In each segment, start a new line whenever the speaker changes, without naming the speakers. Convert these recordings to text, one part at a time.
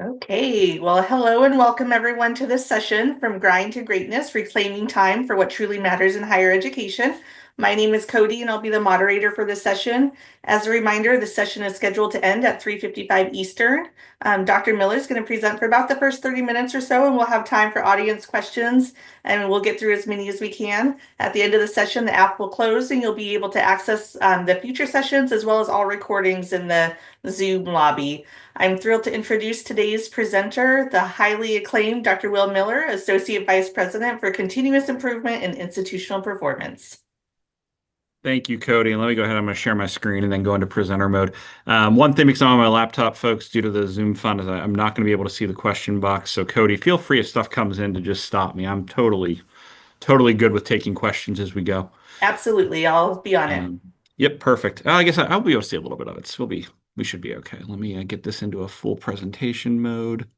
Okay, well, hello and welcome everyone to this session from Grind to Greatness, Reclaiming Time for What Truly Matters in Higher Education. My name is Cody and I'll be the moderator for this session. As a reminder, this session is scheduled to end at 3:55 Eastern. Dr. Miller is going to present for about the first 30 minutes or so, and we'll have time for audience questions, and we'll get through as many as we can. At the end of the session, the app will close and you'll be able to access the future sessions as well as all recordings in the Zoom lobby. I'm thrilled to introduce today's presenter, the highly acclaimed Dr. Will Miller, Associate Vice President for Continuous Improvement in Institutional Performance.
Thank you, Cody. And let me go ahead. I'm going to share my screen and then go into presenter mode. One thing because I'm on my laptop, folks, due to the Zoom fund, is I'm not going to be able to see the question box. So, Cody, feel free if stuff comes in to just stop me. I'm totally good with taking questions as we go.
Absolutely, I'll be on it.
Yep, perfect. I guess I'll be able to see a little bit of it. So we should be okay. Let me get this into a full presentation mode.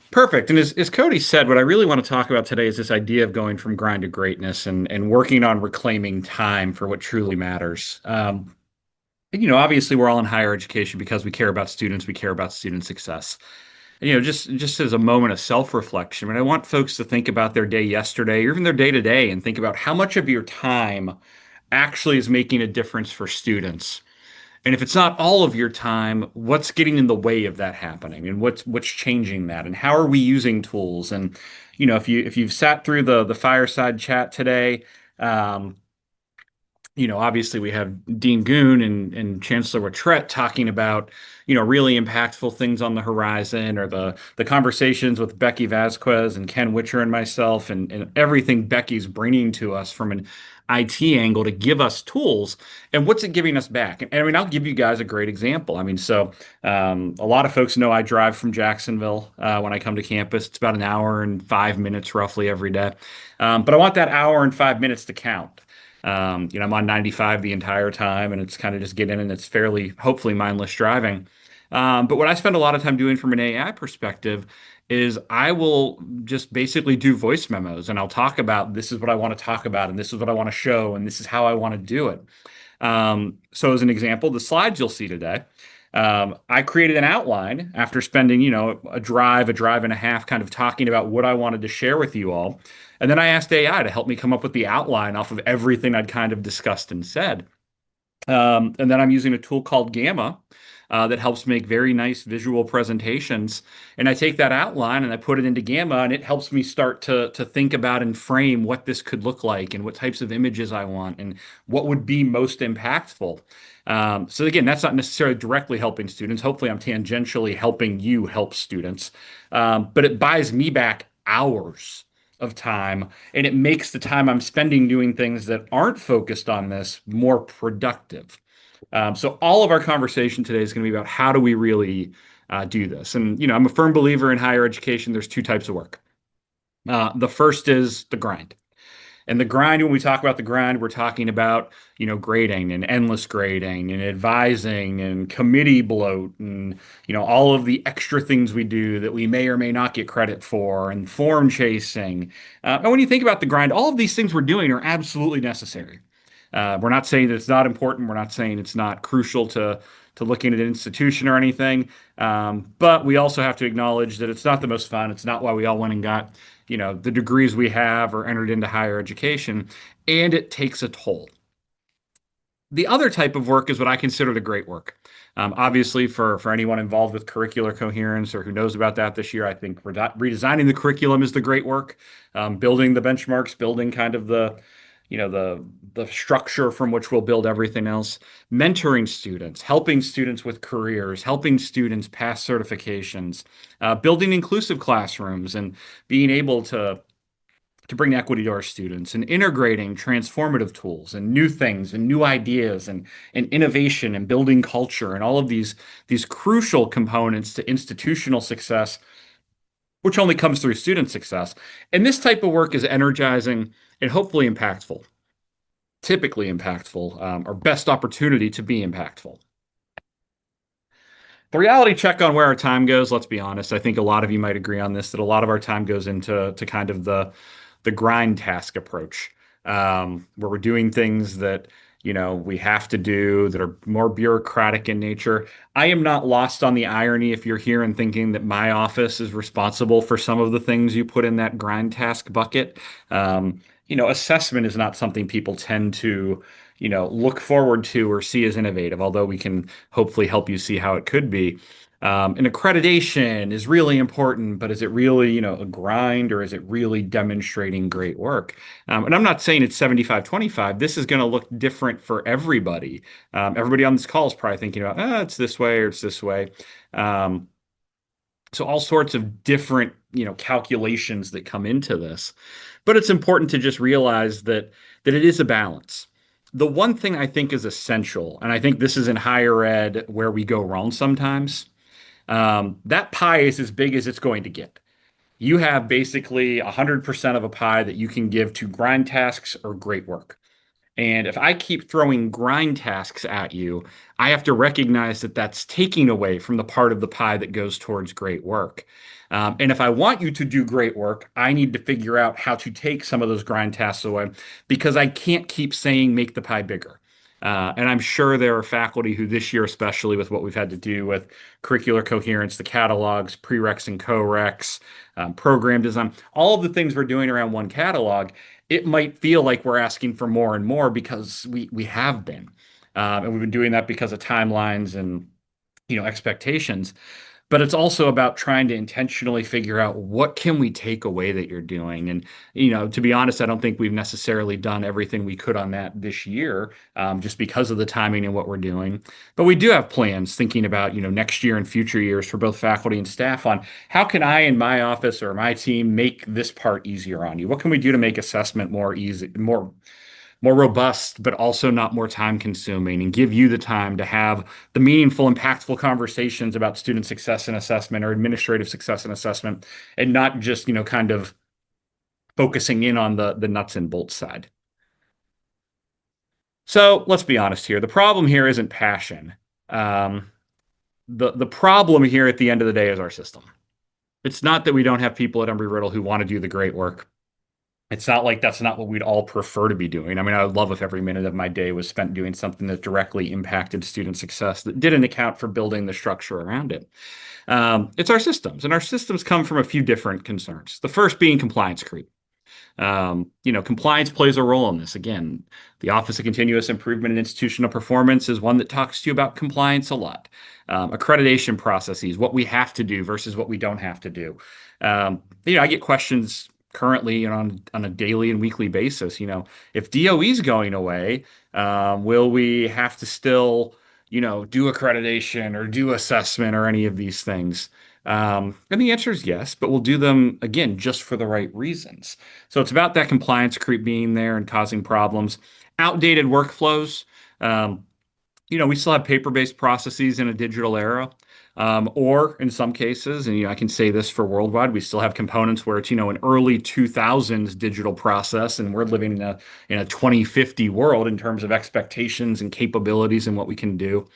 Perfect. And as Cody said, what I really want to talk about today is this idea of going from grind to greatness and working on reclaiming time for what truly matters. Obviously we're all in higher education because we care about students, we care about student success. And, just as a moment of self-reflection, I want folks to think about their day yesterday or even their day today and think about how much of your time actually is making a difference for students. And if it's not all of your time, what's getting in the way of that happening, and what's changing that, and how are we using tools? And if you've sat through the fireside chat today, um, obviously we have Dean Goon and Chancellor Wattrette talking about, really impactful things on the horizon, or the conversations with Becky Vasquez and Ken Witcher and myself, and everything Becky's bringing to us from an IT angle to give us tools. And what's it giving us back? And I'll give you guys a great example. A lot of folks know I drive from Jacksonville when I come to campus. It's about an hour and 5 minutes roughly every day. But I want that hour and 5 minutes to count. I'm on 95 the entire time, and it's kind of just get in, and it's fairly, hopefully, mindless driving. But what I spend a lot of time doing from an AI perspective is I will just basically do voice memos, and I'll talk about this is what I want to talk about, and this is what I want to show, and this is how I want to do it. So as an example, the slides you'll see today, I created an outline after spending, a drive and a half kind of talking about what I wanted to share with you all. And then I asked AI to help me come up with the outline off of everything I'd kind of discussed and said. And then I'm using a tool called Gamma that helps make very nice visual presentations. And I take that outline and I put it into Gamma, and it helps me start to think about and frame what this could look like and what types of images I want and what would be most impactful. So again, that's not necessarily directly helping students. Hopefully, I'm tangentially helping you help students. But it buys me back hours of time, and it makes the time I'm spending doing things that aren't focused on this more productive. So all of our conversation today is going to be about how do we really do this. And I'm a firm believer in higher education. There's two types of work. The first is the grind. And the grind, when we talk about the grind, we're talking about, grading and endless grading and advising and committee bloat and, all of the extra things we do that we may or may not get credit for, and form chasing. And when you think about the grind, all of these things we're doing are absolutely necessary. We're not saying that it's not important. We're not saying it's not crucial to looking at an institution or anything. But we also have to acknowledge that it's not the most fun. It's not why we all went and got, the degrees we have or entered into higher education, and it takes a toll. The other type of work is what I consider the great work. Obviously, for anyone involved with curricular coherence or who knows about that this year, I think redesigning the curriculum is the great work. Building the benchmarks, building kind of the structure from which we'll build everything else. Mentoring students, helping students with careers, helping students pass certifications, building inclusive classrooms, and being able to bring equity to our students, and integrating transformative tools and new things and new ideas and innovation and building culture and all of these crucial components to institutional success, which only comes through student success. And this type of work is energizing and hopefully impactful, typically impactful, our best opportunity to be impactful. The reality check on where our time goes, let's be honest, I think a lot of you might agree on this, that a lot of our time goes into kind of the grind task approach, where we're doing things that we have to do that are more bureaucratic in nature. I am not lost on the irony if you're here and thinking that my office is responsible for some of the things you put in that grind task bucket. Assessment is not something people tend to, look forward to or see as innovative, although we can hopefully help you see how it could be. And accreditation is really important, but is it really, a grind or is it really demonstrating great work? And I'm not saying it's 75-25. This is going to look different for everybody. Everybody on this call is probably thinking about, it's this way or it's this way. Um, so all sorts of different, calculations that come into this. But it's important to just realize that it is a balance. The one thing I think is essential, and I think this is in higher ed where we go wrong sometimes, that pie is as big as it's going to get. You have basically 100% of a pie that you can give to grind tasks or great work. And if I keep throwing grind tasks at you, I have to recognize that that's taking away from the part of the pie that goes towards great work. And if I want you to do great work, I need to figure out how to take some of those grind tasks away because I can't keep saying make the pie bigger. And I'm sure there are faculty who this year, especially with what we've had to do with curricular coherence, the catalogs, prereqs and co-reqs, program design, all of the things we're doing around one catalog, it might feel like we're asking for more and more because we have been. And we've been doing that because of timelines and expectations. But it's also about trying to intentionally figure out what can we take away that you're doing. And to be honest, I don't think we've necessarily done everything we could on that this year, just because of the timing and what we're doing. But we do have plans thinking about next year and future years for both faculty and staff on how can I in my office or my team make this part easier on you? What can we do to make assessment more easy, more robust, but also not more time consuming and give you the time to have the meaningful, impactful conversations about student success and assessment or administrative success and assessment, and not just, kind of focusing in on the nuts and bolts side. So let's be honest here. The problem here isn't passion. Um, the problem here at the end of the day is our system. It's not that we don't have people at Embry-Riddle who want to do the great work. It's not like that's not what we'd all prefer to be doing. I mean, I would love if every minute of my day was spent doing something that directly impacted student success that didn't account for building the structure around it. It's our systems, and our systems come from a few different concerns. The first being compliance creep. Compliance plays a role in this. Again, the Office of Continuous Improvement and Institutional Performance is one that talks to you about compliance a lot. Accreditation processes, what we have to do versus what we don't have to do. I get questions currently on a daily and weekly basis. If DOE is going away, will we have to still, do accreditation or do assessment or any of these things? And the answer is yes, but we'll do them again just for the right reasons. So it's about that compliance creep being there and causing problems. Outdated workflows. We still have paper-based processes in a digital era. Or in some cases, and I can say this for worldwide, we still have components where it's an early 2000s digital process, and we're living in a 2050 world in terms of expectations and capabilities and what we can do.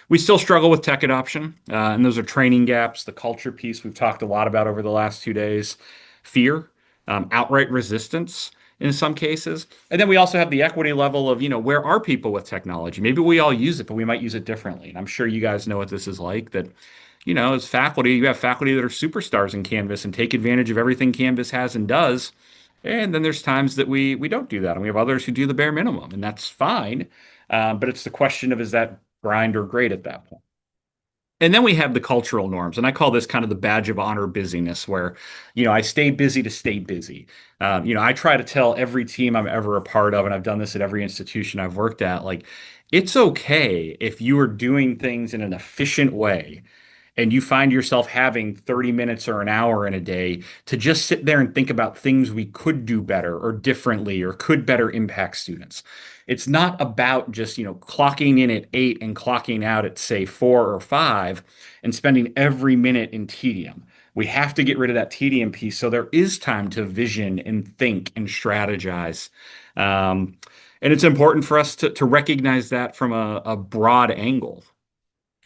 We still struggle with tech adoption, and those are training gaps, the culture piece we've talked a lot about over the last 2 days, fear, outright resistance in some cases. And then we also have the equity level of, where are people with technology? Maybe we all use it, but we might use it differently. And I'm sure you guys know what this is like that, as faculty, you have faculty that are superstars in Canvas and take advantage of everything Canvas has and does. And then there's times that we don't do that. And we have others who do the bare minimum, and that's fine. But it's the question of is that grind or grade at that point? And then we have the cultural norms, and I call this kind of the badge of honor busyness, where, I stay busy to stay busy. I try to tell every team I'm ever a part of, and I've done this at every institution I've worked at, like, it's okay if you are doing things in an efficient way and you find yourself having 30 minutes or an hour in a day to just sit there and think about things we could do better or differently or could better impact students. It's not about just, clocking in at 8 and clocking out at, say, 4 or 5 and spending every minute in tedium. We have to get rid of that tedium piece so there is time to vision and think and strategize. And it's important for us to recognize that from a broad angle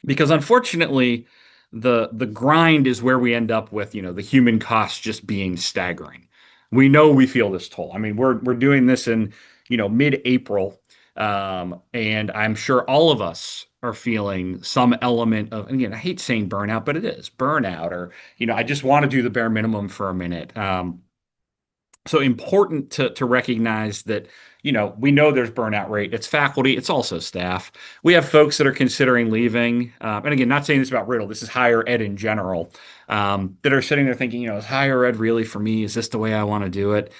because unfortunately, the grind is where we end up with, the human cost just being staggering. We know we feel this toll. I mean, we're doing this in, mid-April. And I'm sure all of us are feeling some element of, again, I hate saying burnout, but it is burnout, or, I just want to do the bare minimum for a minute. So important to recognize that, we know there's burnout rate. It's faculty, it's also staff. We have folks that are considering leaving. And again, not saying this about Riddle, this is higher ed in general, that are sitting there thinking, is higher ed really for me? Is this the way I want to do it?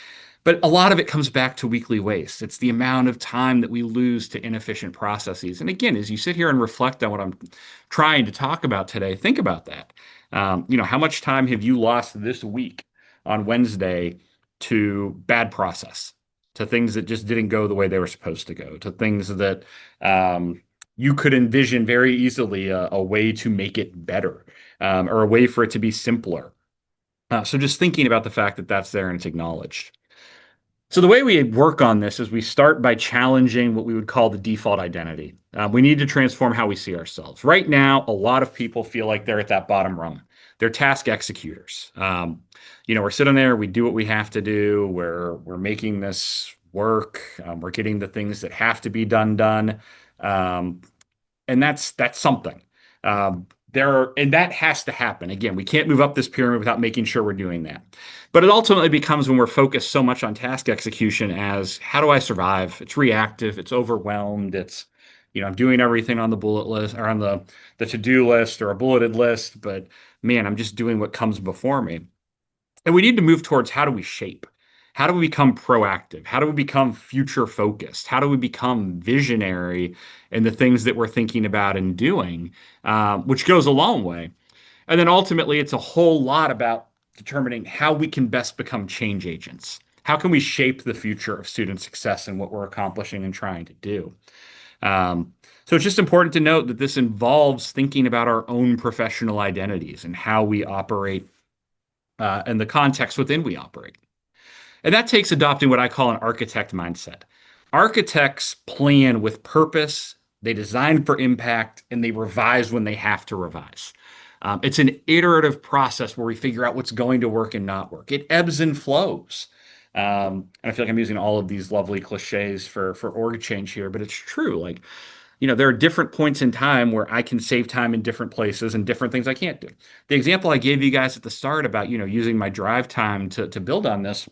But a lot of it comes back to weekly waste. It's the amount of time that we lose to inefficient processes. And again, as you sit here and reflect on what I'm trying to talk about today, think about that. How much time have you lost this week on Wednesday to bad process, to things that just didn't go the way they were supposed to go, to things that you could envision very easily a way to make it better, or a way for it to be simpler. So just thinking about the fact that that's there and it's acknowledged. So the way we work on this is we start by challenging what we would call the default identity. We need to transform how we see ourselves. Right now, a lot of people feel like they're at that bottom rung. They're task executors. We're sitting there, we do what we have to do. We're making this work. We're getting the things that have to be done. Um, and that's something. And that has to happen. Again, we can't move up this pyramid without making sure we're doing that. But it ultimately becomes when we're focused so much on task execution as how do I survive? It's reactive, it's overwhelmed, I'm doing everything on the bullet list or on the to-do list or a bulleted list, but man, I'm just doing what comes before me. And we need to move towards how do we shape? How do we become proactive? How do we become future focused? How do we become visionary in the things that we're thinking about and doing, which goes a long way. And then ultimately, it's a whole lot about determining how we can best become change agents. How can we shape the future of student success and what we're accomplishing and trying to do? So it's just important to note that this involves thinking about our own professional identities and how we operate, and the context within we operate. And that takes adopting what I call an architect mindset. Architects plan with purpose, they design for impact, and they revise when they have to revise. It's an iterative process where we figure out what's going to work and not work. It ebbs and flows. And I feel like I'm using all of these lovely cliches for org change here, but it's true. Like, there are different points in time where I can save time in different places and different things I can't do. The example I gave you guys at the start about, using my drive time to build on this,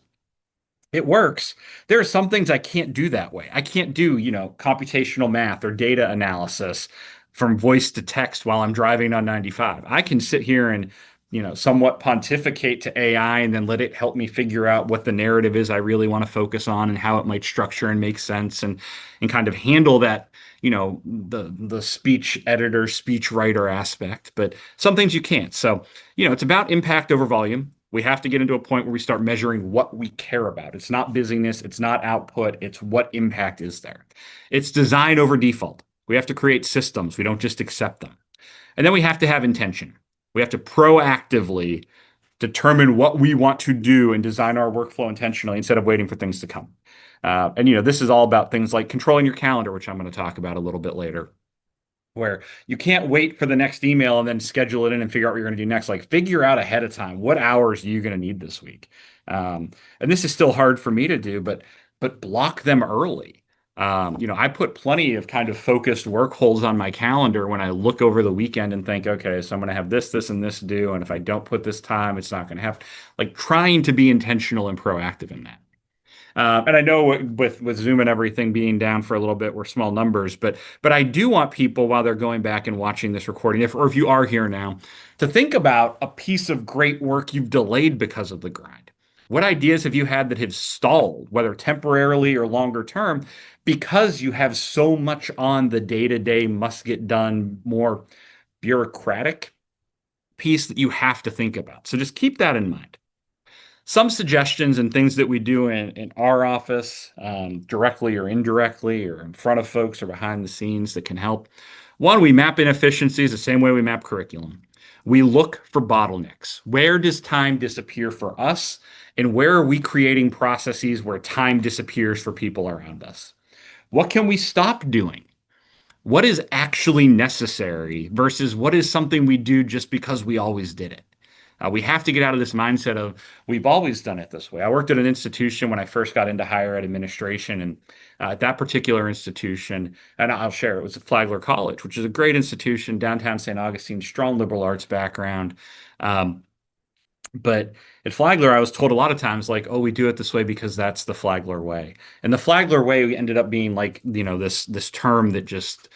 it works. There are some things I can't do that way. I can't do, computational math or data analysis from voice to text while I'm driving on 95. I can sit here and, somewhat pontificate to AI and then let it help me figure out what the narrative is I really want to focus on and how it might structure and make sense and kind of handle that, the speech editor, speech writer aspect. But some things you can't. So, it's about impact over volume. We have to get into a point where we start measuring what we care about. It's not busyness, it's not output, it's what impact is there. It's design over default. We have to create systems. We don't just accept them. And then we have to have intention. We have to proactively determine what we want to do and design our workflow intentionally instead of waiting for things to come. And this is all about things like controlling your calendar, which I'm going to talk about a little bit later, where you can't wait for the next email and then schedule it in and figure out what you're going to do next. Like figure out ahead of time what hours are you going to need this week. And this is still hard for me to do, but block them early. I put plenty of kind of focused work holes on my calendar when I look over the weekend and think, okay, so I'm going to have this, and this due. And if I don't put this time, it's not going to happen. Like trying to be intentional and proactive in that. And I know with Zoom and everything being down for a little bit, we're small numbers, but I do want people while they're going back and watching this recording, or if you are here now, to think about a piece of great work you've delayed because of the grind. What ideas have you had that have stalled, whether temporarily or longer term, because you have so much on the day-to-day must get done, more bureaucratic piece that you have to think about. So just keep that in mind. Some suggestions and things that we do in our office, directly or indirectly, or in front of folks or behind the scenes that can help. One, we map inefficiencies the same way we map curriculum. We look for bottlenecks. Where does time disappear for us? And where are we creating processes where time disappears for people around us? What can we stop doing? What is actually necessary versus what is something we do just because we always did it? We have to get out of this mindset of we've always done it this way. I worked at an institution when I first got into higher ed administration, and at that particular institution, and I'll share, it was at Flagler College, which is a great institution, downtown St. Augustine, strong liberal arts background. Um, but at Flagler, I was told a lot of times, like, oh, we do it this way because that's the Flagler way. And the Flagler way ended up being like, this term that just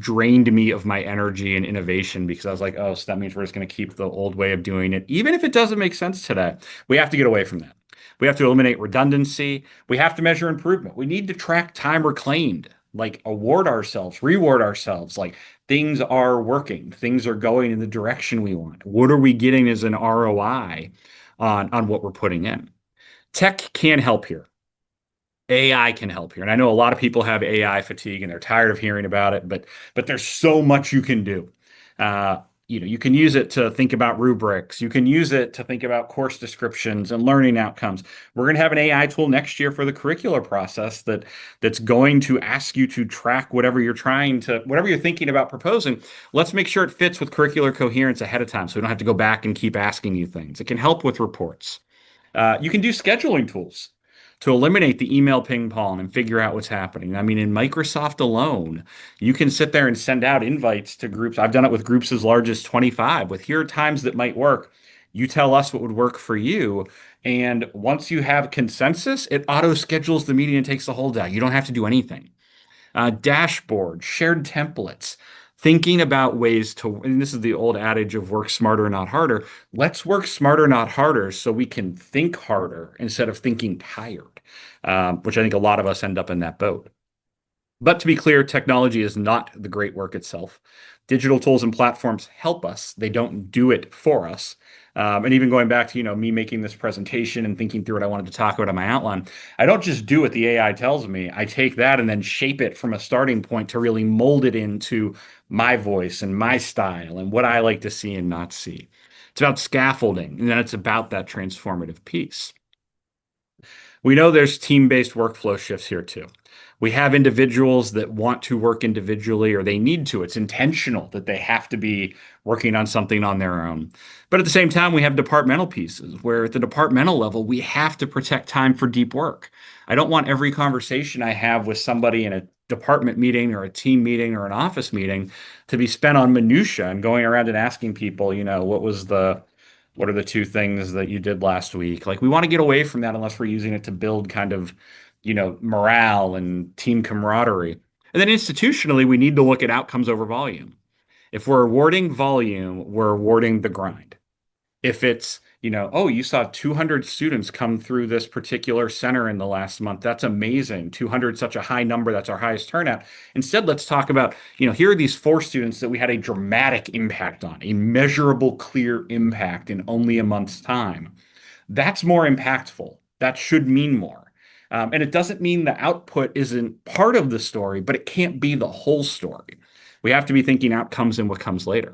drained me of my energy and innovation because I was like, oh, so that means we're just going to keep the old way of doing it, even if it doesn't make sense today. We have to get away from that. We have to eliminate redundancy. We have to measure improvement. We need to track time reclaimed, like award ourselves, reward ourselves. Like things are working, things are going in the direction we want. What are we getting as an ROI on what we're putting in? Tech can help here. AI can help here. And I know a lot of people have AI fatigue and they're tired of hearing about it, but there's so much you can do. You can use it to think about rubrics. You can use it to think about course descriptions and learning outcomes. We're going to have an AI tool next year for the curricular process that's going to ask you to track whatever you're thinking about proposing. Let's make sure it fits with curricular coherence ahead of time so we don't have to go back and keep asking you things. It can help with reports. You can do scheduling tools to eliminate the email ping pong and figure out what's happening. I mean, in Microsoft alone, you can sit there and send out invites to groups. I've done it with groups as large as 25 with here are times that might work. You tell us what would work for you. And once you have consensus, it auto schedules the meeting and takes the whole day. You don't have to do anything. Dashboard, shared templates, thinking about ways to, and this is the old adage of work smarter, not harder. Let's work smarter, not harder, so we can think harder instead of thinking tired, which I think a lot of us end up in that boat. But to be clear, technology is not the great work itself. Digital tools and platforms help us. They don't do it for us. And even going back to, me making this presentation and thinking through what I wanted to talk about in my outline, I don't just do what the AI tells me. I take that and then shape it from a starting point to really mold it into my voice and my style and what I like to see and not see. It's about scaffolding, and then it's about that transformative piece. We know there's team-based workflow shifts here too. We have individuals that want to work individually or they need to. It's intentional that they have to be working on something on their own. But at the same time, we have departmental pieces where at the departmental level, we have to protect time for deep work. I don't want every conversation I have with somebody in a department meeting or a team meeting or an office meeting to be spent on minutia and going around and asking people, what are the two things that you did last week? Like we want to get away from that unless we're using it to build kind of, morale and team camaraderie. And then institutionally, we need to look at outcomes over volume. If we're awarding volume, we're awarding the grind. If it's, oh, you saw 200 students come through this particular center in the last month. That's amazing. 200, such a high number. That's our highest turnout. Instead, let's talk about, here are these 4 students that we had a dramatic impact on, a measurable, clear impact in only a month's time. That's more impactful. That should mean more. And it doesn't mean the output isn't part of the story, but it can't be the whole story. We have to be thinking outcomes and what comes later.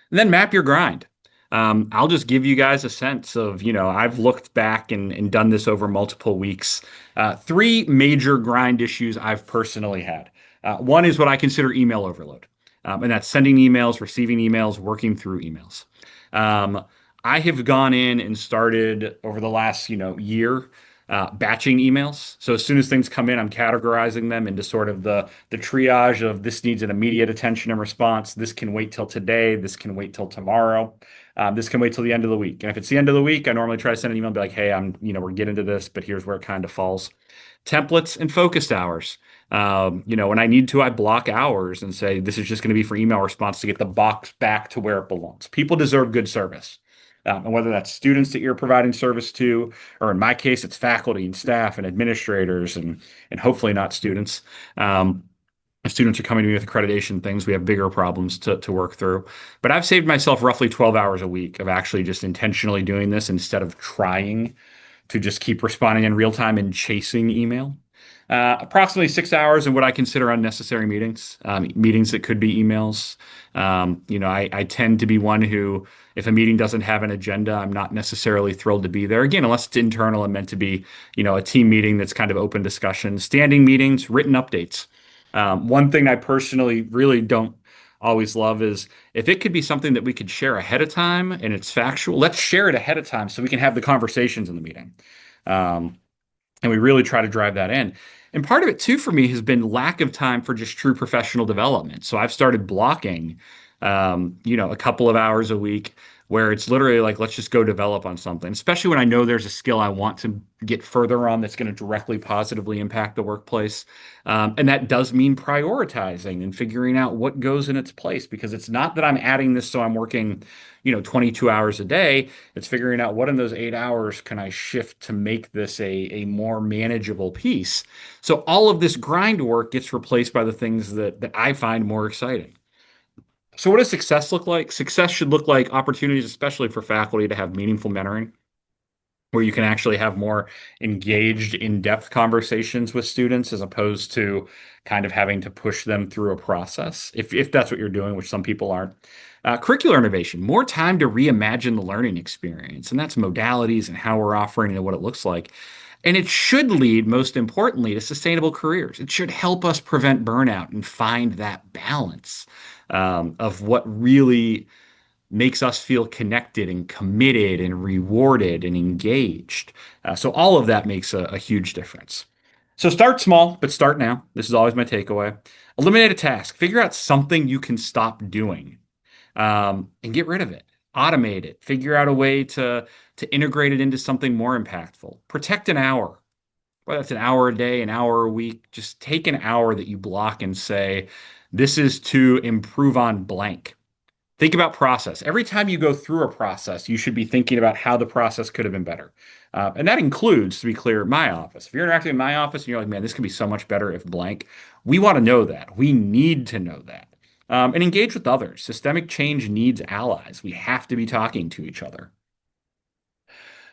And then map your grind. I'll just give you guys a sense of, I've looked back and done this over multiple weeks. 3 major grind issues I've personally had. One is what I consider email overload, and that's sending emails, receiving emails, working through emails. I have gone in and started over the last, year, batching emails. So as soon as things come in, I'm categorizing them into sort of the triage of this needs an immediate attention and response. This can wait till today. This can wait till tomorrow. This can wait till the end of the week. And if it's the end of the week, I normally try to send an email and be like, hey, we're getting to this, but here's where it kind of falls. Templates and focused hours. When I need to, I block hours and say, this is just going to be for email response to get the box back to where it belongs. People deserve good service. And whether that's students that you're providing service to, or in my case, it's faculty and staff and administrators and hopefully not students. If students are coming to me with accreditation things, we have bigger problems to work through. But I've saved myself roughly 12 hours a week of actually just intentionally doing this instead of trying to just keep responding in real time and chasing email. Approximately 6 hours in what I consider unnecessary meetings, meetings that could be emails. I tend to be one who, if a meeting doesn't have an agenda, I'm not necessarily thrilled to be there. Again, unless it's internal and meant to be, a team meeting that's kind of open discussion, standing meetings, written updates. One thing I personally really don't always love is if it could be something that we could share ahead of time and it's factual, let's share it ahead of time so we can have the conversations in the meeting. Um, and we really try to drive that in. And part of it too for me has been lack of time for just true professional development. So I've started blocking, a couple of hours a week where it's literally like, let's just go develop on something, especially when I know there's a skill I want to get further on that's going to directly positively impact the workplace. And that does mean prioritizing and figuring out what goes in its place because it's not that I'm adding this so I'm working, 22 hours a day. It's figuring out what in those 8 hours can I shift to make this a more manageable piece. So all of this grind work gets replaced by the things that I find more exciting. So what does success look like? Success should look like opportunities, especially for faculty, to have meaningful mentoring where you can actually have more engaged, in-depth conversations with students as opposed to kind of having to push them through a process, if that's what you're doing, which some people aren't. Curricular innovation, more time to reimagine the learning experience, and that's modalities and how we're offering and what it looks like. And it should lead, most importantly, to sustainable careers. It should help us prevent burnout and find that balance of what really makes us feel connected and committed and rewarded and engaged. So all of that makes a huge difference. So start small, but start now. This is always my takeaway. Eliminate a task. Figure out something you can stop doing and get rid of it. Automate it. Figure out a way to integrate it into something more impactful. Protect an hour, whether it's an hour a day, an hour a week. Just take an hour that you block and say, this is to improve on blank. Think about process. Every time you go through a process, you should be thinking about how the process could have been better. And that includes, to be clear, my office. If you're interacting in my office and you're like, man, this could be so much better if blank, we want to know that. We need to know that. And engage with others. Systemic change needs allies. We have to be talking to each other.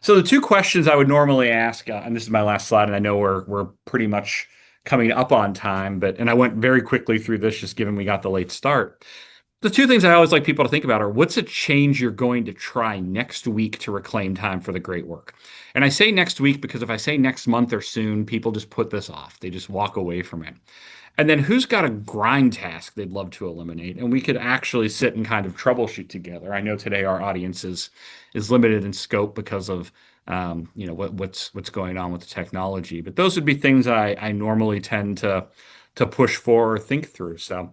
So the two questions I would normally ask, and this is my last slide, and I know we're pretty much coming up on time, and I went very quickly through this just given we got the late start. The two things I always like people to think about are what's a change you're going to try next week to reclaim time for the great work? And I say next week because if I say next month or soon, people just put this off. They just walk away from it. And then who's got a grind task they'd love to eliminate? And we could actually sit and kind of troubleshoot together. I know today our audience is limited in scope because of what's going on with the technology. But those would be things I normally tend to push for or think through. So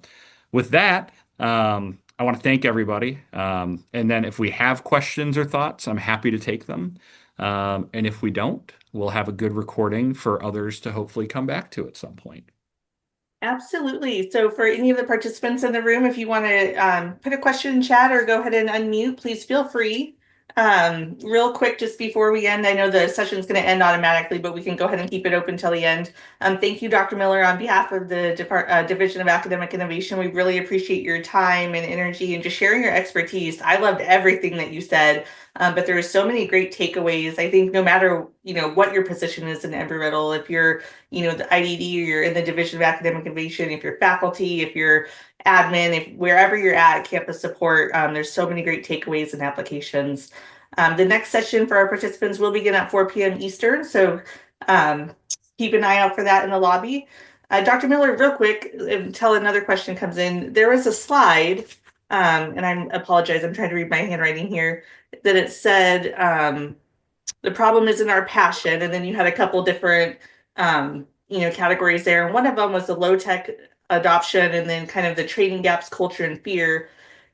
with that, I want to thank everybody. And then if we have questions or thoughts, I'm happy to take them. And if we don't, we'll have a good recording for others to hopefully come back to at some point.
Absolutely. So for any of the participants in the room, if you want to put a question in chat or go ahead and unmute, please feel free. Real quick, just before we end, I know the session's going to end automatically, but we can go ahead and keep it open till the end. Thank you, Dr. Miller, on behalf of the Division of Academic Innovation. We really appreciate your time and energy and just sharing your expertise. I loved everything that you said, but there are so many great takeaways. I think no matter, what your position is in Embry-Riddle, if you're, the IDD or you're in the Division of Academic Innovation, if you're faculty, if you're admin, if wherever you're at campus support, there's so many great takeaways and applications. The next session for our participants will begin at 4 p.m. Eastern, so keep an eye out for that in the lobby. Dr. Miller, real quick, until another question comes in, there was a slide, and I apologize, I'm trying to read my handwriting here, that it said the problem isn't our passion, and then you had a couple different categories there, and one of them was the low tech adoption and then kind of the training gaps, culture, and fear.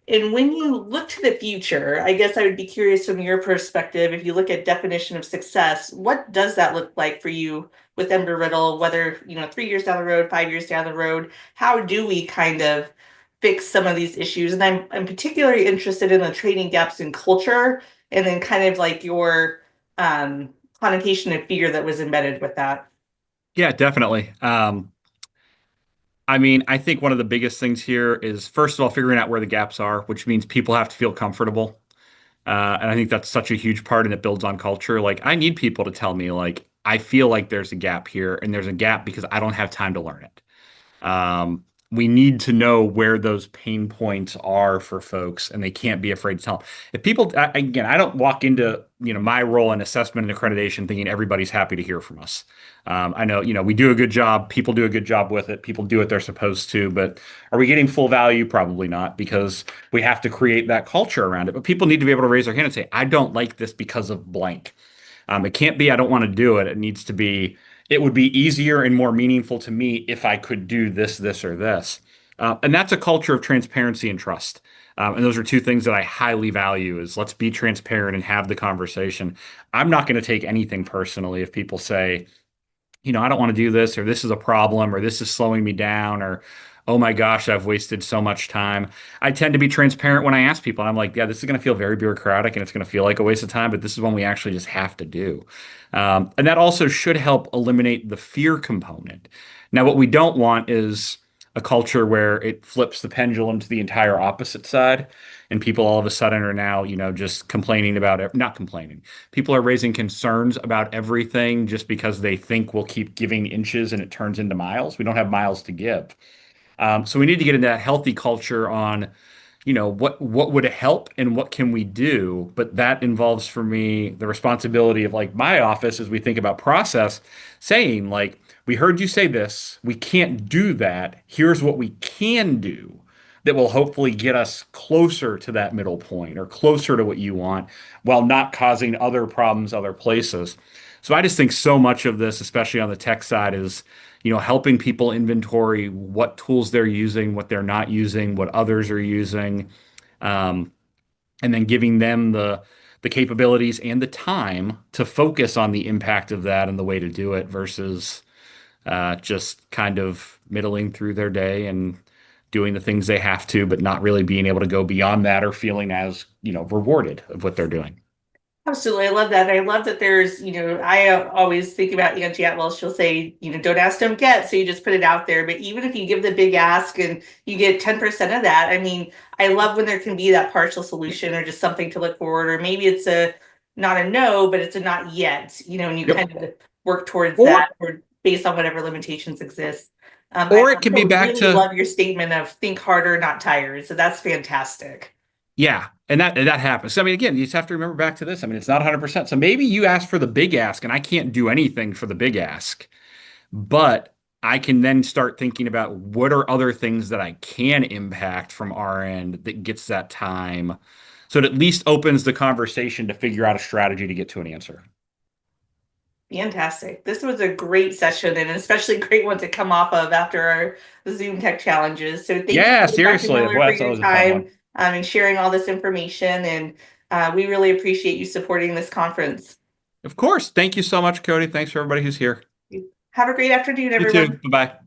And when you look to the future, I guess I would be curious from your perspective, if you look at definition of success, what does that look like for you with Embry-Riddle, whether, 3 years down the road, 5 years down the road, how do we kind of fix some of these issues? And I'm particularly interested in the training gaps in culture and then kind of like your connotation of fear that was embedded with that.
Yeah, definitely. I mean, I think one of the biggest things here is, first of all, figuring out where the gaps are, which means people have to feel comfortable. And I think that's such a huge part and it builds on culture. Like, I need people to tell me, I feel like there's a gap here and there's a gap because I don't have time to learn it. we need to know where those pain points are for folks, and they can't be afraid to tell them. If people, again, I don't walk into, my role in assessment and accreditation thinking everybody's happy to hear from us. I know, we do a good job. People do a good job with it. People do what they're supposed to, but are we getting full value? Probably not, because we have to create that culture around it. But people need to be able to raise their hand and say, I don't like this because of blank. It can't be, I don't want to do it. It needs to be, it would be easier and more meaningful to me if I could do this, this, or this. And that's a culture of transparency and trust. And those are two things that I highly value is let's be transparent and have the conversation. I'm not going to take anything personally if people say, I don't want to do this, or this is a problem, or this is slowing me down, or oh my gosh, I've wasted so much time. I tend to be transparent when I ask people. I'm like, yeah, this is going to feel very bureaucratic and it's going to feel like a waste of time, but this is one we actually just have to do. And that also should help eliminate the fear component. Now, what we don't want is a culture where it flips the pendulum to the entire opposite side, and people all of a sudden are now, just complaining about it, not complaining. People are raising concerns about everything just because they think we'll keep giving inches and it turns into miles. We don't have miles to give. So we need to get into that healthy culture on, what would help and what can we do? But that involves for me the responsibility of like my office as we think about process, saying like, we heard you say this, we can't do that. Here's what we can do that will hopefully get us closer to that middle point or closer to what you want while not causing other problems other places. So I just think so much of this, especially on the tech side, is helping people inventory what tools they're using, what they're not using, what others are using, um, and then giving them the capabilities and the time to focus on the impact of that and the way to do it versus just kind of middling through their day and doing the things they have to, but not really being able to go beyond that or feeling as, rewarded of what they're doing.
Absolutely. I love that. I love that there's, I always think about Angie Atwell. She'll say, don't ask, don't get. So you just put it out there. But even if you give the big ask and you get 10% of that, I mean, I love when there can be that partial solution or just something to look forward, or maybe it's not a no, but it's a not yet, and you
Yep.
kind of work towards
Or
that or based on whatever limitations exist. I
or it can be
also
back
really
to
love your statement of think harder, not tired. So that's fantastic.
yeah, and that happens. So, I mean, again, you just have to remember back to this. I mean, it's not 100%. So maybe you ask for the big ask, and I can't do anything for the big ask, but I can then start thinking about what are other things that I can impact from our end that gets that time. So it at least opens the conversation to figure out a strategy to get to an answer.
Fantastic. This was a great session and especially a great one to come off of after our Zoom tech challenges. So thank
Yeah,
you, Dr.
seriously.
Miller,
Boy,
for
that's
your
always a fun
time
one.
and sharing all this information. And we really appreciate you supporting this conference.
Of course. Thank you so much, Cody. Thanks for everybody who's here.
Have a great afternoon,
You too.
everyone.
Bye-bye.